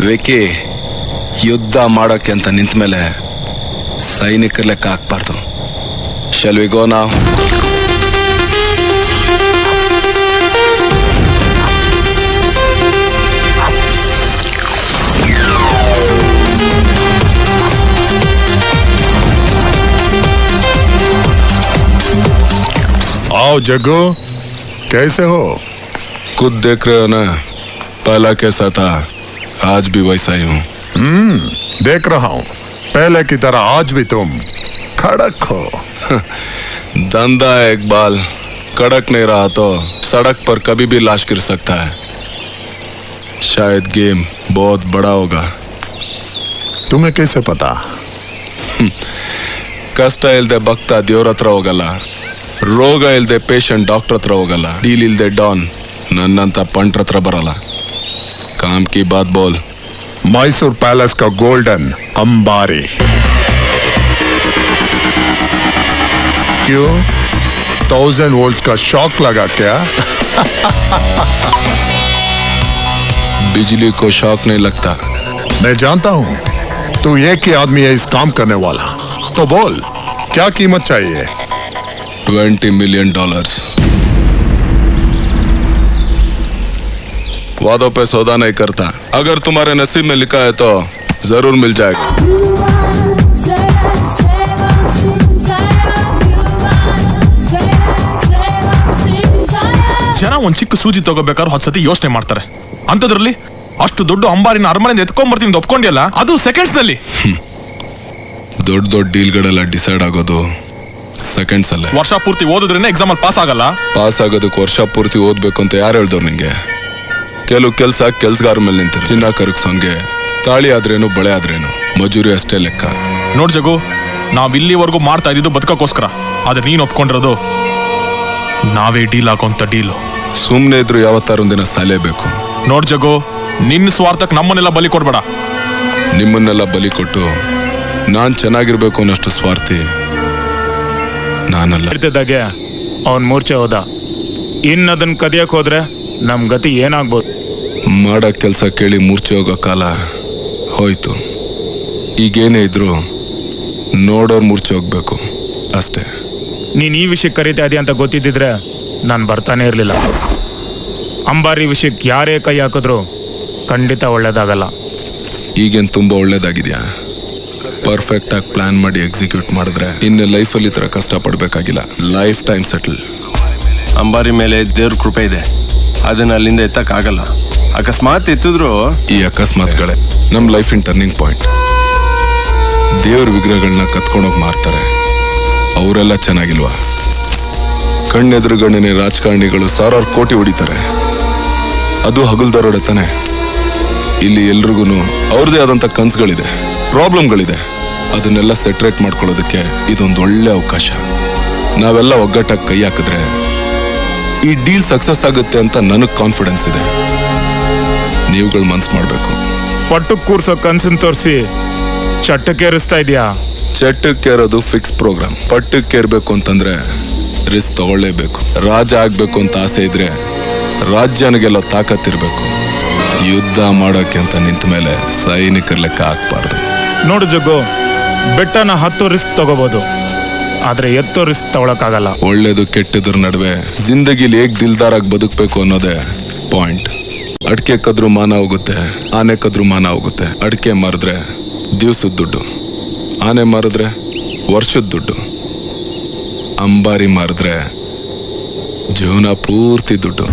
Wiki, ಯುದ್ಧ ಮಾಡೋಕೆ ಅಂತ ನಿಂತ ಮೇಲೆ ಸೈನಿಕರ ಲೆಕ್ಕ ಹಾಕ್ಬಾರ್ದು. ಶಾಲ್ ವಿ ಗೋ ನಾವ್? आओ जग्गू, कैसे हो? खुद देख रहे हो ना, पहला कैसा था, आज भी वैसा ही हूँ. देख रहा हूँ. पहले की तरह आज भी तुम खड़क हो. धंधा है इकबाल, कड़क नहीं रहा तो सड़क पर कभी भी लाश गिर सकता है. शायद गेम बहुत बड़ा होगा. तुम्हें कैसे पता? ಕಷ್ಟ ಇಲ್ದೆ ಭಕ್ತ ದೇವ್ರ ಹತ್ರ ಹೋಗಲ್ಲ, ರೋಗ ಇಲ್ದೆ ಪೇಷಂಟ್ ಡಾಕ್ಟರ್ ಹತ್ರ ಹೋಗಲ್ಲ, ಡೀಲ್ ಇಲ್ದೆ ಡಾನ್ ನನ್ನಂತ पंटर ಹತ್ರ ಬರಲ್ಲ. काम की बात बोल. मैसूर पैलेस का गोल्डन अंबारी. क्यों? 1000 वोल्ट्स का शॉक लगा क्या? बिजली को शॉक नहीं लगता. मैं जानता हूँ तू एक ही आदमी है इस काम करने वाला. तो बोल, क्या कीमत चाहिए? $20 million. वादों पे सौदा नहीं करता. अगर तुम्हारे नसीब में लिखा है तो जरूर मिल जाएगा. ಜನ ಒಂದ್ ಚಿಕ್ಕ ಸೂಜಿ ತಗೋಬೇಕಾದ್ರೆ 10 ಸತಿ ಯೋಚನೆ ಮಾಡ್ತಾರೆ. ಅಂತದ್ರಲ್ಲಿ ಅಷ್ಟು ದೊಡ್ಡ ಅಂಬಾರಿನ ಅರಮನೆಯಿಂದ ಎತ್ಕೊಂಡ್ಬರ್ತೀನಿ ಒಪ್ಕೊಂಡಿಯಲ್ಲ, ಅದು ಸೆಕೆಂಡ್ಸ್ ನಲ್ಲಿ. ದೊಡ್ಡ ದೊಡ್ಡ ಡೀಲ್ಗಳೆಲ್ಲ ಡಿಸೈಡ್ ಆಗೋದು ಸೆಕೆಂಡ್ಸ್ ಅಲ್ಲೇ. ವರ್ಷ ಪೂರ್ತಿ ಓದಿದ್ರೇನೆ ಎಕ್ಸಾಮ್ ಅಲ್ಲಿ ಪಾಸ್ ಆಗಲ್ಲ. ಪಾಸ್ ಆಗೋದಕ್ಕೆ ವರ್ಷ ಪೂರ್ತಿ ಓದ್ಬೇಕು ಅಂತ ಯಾರು ಹೇಳ್ದವ್ರು ನಿಂಗೆ? ಕೆಲವು ಕೆಲ್ಸಗಾರ ಮೇಲೆ ನಿಂತಾರೆ. ಚಿನ್ನ ಕರಗ್ಸೋನ್ಗೆ ತಾಳಿ ಆದ್ರೇನು ಬಳೆ ಆದ್ರೇನು ಮಜೂರಿ ಅಷ್ಟೇ ಲೆಕ್ಕ. ನೋಡ್ ಜಗು, ನಾವ್ ಇಲ್ಲಿವರೆಗೂ ಮಾಡ್ತಾ ಇದ್ದಿದ್ದು ಬದುಕಕ್ಕೋಸ್ಕರ, ಆದ್ರೆ ನೀನ್ ಒಪ್ಕೊಂಡಿರೋದು ನಾವೇ ಡೀಲ್ ಹಾಕೋಂತ ಡೀಲು. ಸುಮ್ನೆ ಇದ್ರು ಯಾವತ್ತಾರೊಂದಿನ ಸಾಲೇಬೇಕು. ನೋಡ್ ಜಗು, ನಿನ್ನ ಸ್ವಾರ್ಥಕ್ಕೆ ನಮ್ಮನ್ನೆಲ್ಲ ಬಲಿ ಕೊಡ್ಬೇಡ. ನಿಮ್ಮನ್ನೆಲ್ಲ ಬಲಿ ಕೊಟ್ಟು ನಾನ್ ಚೆನ್ನಾಗಿರ್ಬೇಕು ಅನ್ನೋಷ್ಟು ಸ್ವಾರ್ಥಿ ನಾನಲ್ಲ. ಇರ್ತಿದ್ದಾಗೆ ಅವನ್ ಮೂರ್ಛೆ ಹೋದ. ಇನ್ನದನ್ನ ಕದಿಯಕ್ ಹೋದ್ರೆ ನಮ್ ಗತಿ ಏನಾಗ್ಬೋದು? ಮಾಡೋ ಕೆಲಸ ಕೇಳಿ ಮೂರ್ಛೆ ಹೋಗೋ ಕಾಲ ಹೋಯ್ತು. ಈಗೇನೇ ಇದ್ರು ನೋಡೋರ್ ಮೂರ್ಛೆ ಹೋಗ್ಬೇಕು ಅಷ್ಟೇ. ನೀನ್ ಈ ವಿಷಯಕ್ಕೆ ಕರೀತಾ ಇದೀಯ ಅಂತ ಗೊತ್ತಿದ್ದಿದ್ರೆ ನಾನು ಬರ್ತಾನೆ ಇರ್ಲಿಲ್ಲ. ಅಂಬಾರಿ ವಿಷಯಕ್ಕೆ ಯಾರೇ ಕೈ ಹಾಕಿದ್ರು ಖಂಡಿತ ಒಳ್ಳೇದಾಗಲ್ಲ. ಈಗೇನು ತುಂಬಾ ಒಳ್ಳೇದಾಗಿದ್ಯಾ? ಪರ್ಫೆಕ್ಟ್ ಆಗಿ ಪ್ಲಾನ್ ಮಾಡಿ ಎಕ್ಸಿಕ್ಯೂಟ್ ಮಾಡಿದ್ರೆ ಇನ್ನು ಲೈಫಲ್ಲಿ ಈ ಥರ ಕಷ್ಟ ಪಡ್ಬೇಕಾಗಿಲ್ಲ. Life time settle. ಅಂಬಾರಿ ಮೇಲೆ ದೇವ್ರ ಕೃಪೆ ಇದೆ, ಅದನ್ನ ಅಲ್ಲಿಂದ ಎತ್ತಕ್ಕಾಗಲ್ಲ. ಅಕಸ್ಮಾತ್ ಎತ್ತಿದ್ರು ಈ ಅಕಸ್ಮಾತ್ಗಳೇ ನಮ್ಮ ಲೈಫಿನ ಟರ್ನಿಂಗ್ ಪಾಯಿಂಟ್. ದೇವ್ರ ವಿಗ್ರಹಗಳನ್ನ ಕತ್ಕೊಂಡೋಗಿ ಮಾರ್ತಾರೆ, ಅವರೆಲ್ಲ ಚೆನ್ನಾಗಿಲ್ವಾ? ಕಣ್ಣೆದುರುಗಣ್ಣನೆ ರಾಜಕಾರಣಿಗಳು 1000 ಕೋಟಿ ಹೊಡಿತಾರೆ, ಅದು ಹಗಲ್ದಾರೋಡೆ ತಾನೆ. ಇಲ್ಲಿ ಎಲ್ರಿಗೂ ಅವ್ರದೇ ಆದಂಥ ಕನ್ಸುಗಳಿದೆ, ಪ್ರಾಬ್ಲಮ್ಗಳಿದೆ. ಅದನ್ನೆಲ್ಲ ಸೆಟ್ರೇಟ್ ಮಾಡ್ಕೊಳ್ಳೋದಕ್ಕೆ ಇದೊಂದು ಒಳ್ಳೆ ಅವಕಾಶ. ನಾವೆಲ್ಲ ಒಗ್ಗಟ್ಟಾಗಿ ಕೈ ಹಾಕಿದ್ರೆ ಈ ಡೀಲ್ ಸಕ್ಸಸ್ ಆಗುತ್ತೆ ಅಂತ ನನಗೆ ಕಾನ್ಫಿಡೆನ್ಸ್ ಇದೆ. ನೀವುಗಳು ಮನ್ಸು ಮಾಡಬೇಕು. ಪಟ್ಟಕ್ಕೆ ಕೂರ್ಸೋ ಕನ್ಸನ್ ತೋರಿಸಿ ಚಟ್ಟಕ್ಕೇರಿಸ್ತಾ ಇದೆಯಾ? ಚಟ್ಟಕ್ಕೇರೋದು ಫಿಕ್ಸ್ ಪ್ರೋಗ್ರಾಮ್. ಪಟ್ಟಕ್ಕೇರ್ಬೇಕು ಅಂತಂದ್ರೆ ರಿಸ್ಕ್ ತಗೊಳ್ಳೇಬೇಕು. ರಾಜ ಆಗ್ಬೇಕು ಅಂತ ಆಸೆ ಇದ್ರೆ ರಾಜ್ಯನಿಗೆಲ್ಲ ತಾಕತ್ತಿರ್ಬೇಕು. ಯುದ್ಧ ಮಾಡೋಕೆ ಅಂತ ನಿಂತ ಮೇಲೆ ಸೈನಿಕರ ಲೆಕ್ಕ ಹಾಕ್ಬಾರ್ದು. ನೋಡು ಜಗ್ಗು, ಬೆಟ್ಟನ 10 ರಿಸ್ಕ್ ತಗೋಬಹುದು, ಆದ್ರೆ ಎತ್ತೋ ರಿಸ್ಕ್ ತಗೊಳಕ್ಕಾಗಲ್ಲ. ಒಳ್ಳೇದು ಕೆಟ್ಟದ್ರ ನಡುವೆ ಜಿಂದಗಿಲಿ ಹೇಗ್ ದಿಲ್ದಾರಾಗಿ ಬದುಕಬೇಕು ಅನ್ನೋದೇ ಪಾಯಿಂಟ್. ಅಡಿಕೆ ಕದ್ರು ಮಾನ ಹೋಗುತ್ತೆ, ಆನೆ ಕದ್ರು ಮಾನ ಹೋಗುತ್ತೆ. ಅಡಿಕೆ ಮಾರಿದ್ರೆ ದಿವ್ಸದ ದುಡ್ಡು, ಆನೆ ಮಾರಿದ್ರೆ ವರ್ಷದ ದುಡ್ಡು, ಅಂಬಾರಿ ಮಾರಿದ್ರೆ ಜೀವನ ಪೂರ್ತಿ ದುಡ್ಡು.